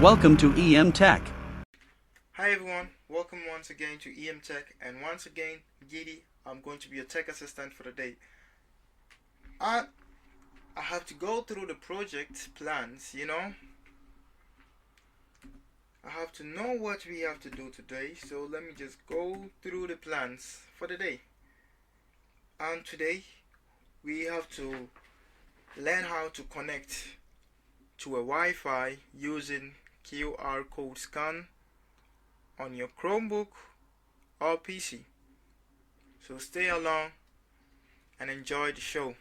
Welcome to EM Tech. Hi everyone, welcome once again to EM Tech, and once again, Giddy, I'm going to be your tech assistant for the day. I have to go through the project plans, I have to know what we have to do today, so let me just go through the plans for the day. And today, we have to learn how to connect to a Wi-Fi using QR code scan on your Chromebook or PC. So stay along and enjoy the show.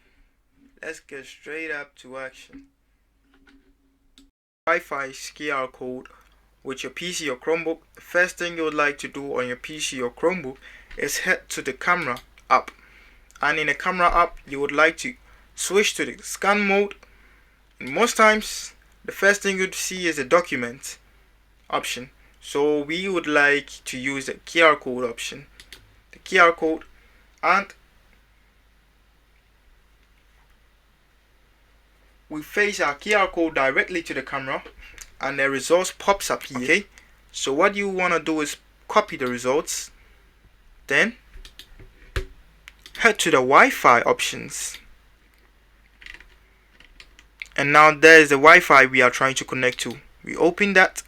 Let's get straight up to action. Wi-Fi QR code with your PC or Chromebook. The first thing you would like to do on your PC or Chromebook is head to the camera app. And in the camera app, you would like to switch to the scan mode. And most times, the first thing you'd see is the document option. So we would like to use the QR code option. The QR code, and we face our QR code directly to the camera and the results pops up here. Okay, so what you want to do is copy the results, then head to the Wi-Fi options, and now there is the Wi-Fi we are trying to connect to. We open that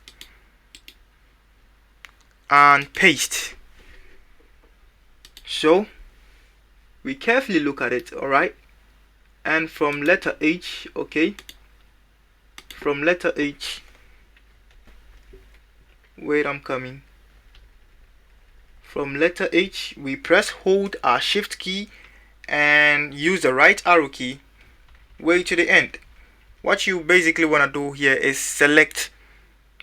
and paste. So we carefully look at it, alright, and from letter H, okay, from letter H, wait, I'm coming. From letter H, we hold our shift key and use the right arrow key way to the end. What you basically want to do here is select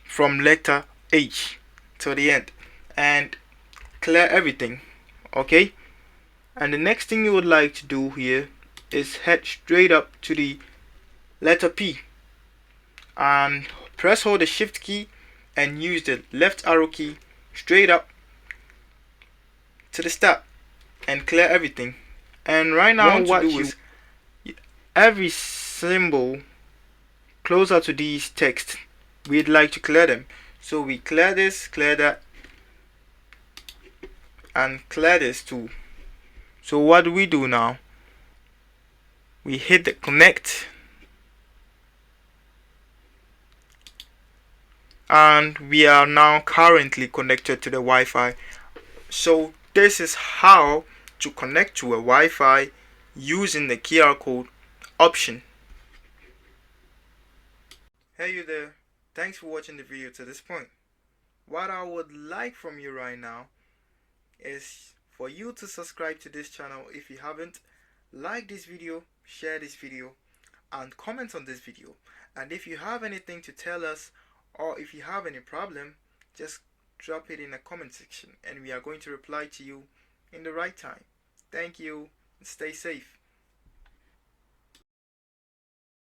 from letter H to the end and clear everything, okay? And the next thing you would like to do here is head straight up to the letter P and hold the shift key and use the left arrow key straight up to the start and clear everything. And right now what you is every symbol closer to these text, we'd like to clear them. So we clear this, clear that, and clear this too. So what do we do now? We hit the connect, and we are now currently connected to the Wi-Fi. So this is how to connect to a Wi-Fi using the QR code option. Hey you there, thanks for watching the video to this point. What I would like from you right now is for you to subscribe to this channel if you haven't, like this video, share this video, and comment on this video. And if you have anything to tell us, or if you have any problem, just drop it in the comment section and we are going to reply to you in the right time. Thank you and stay safe.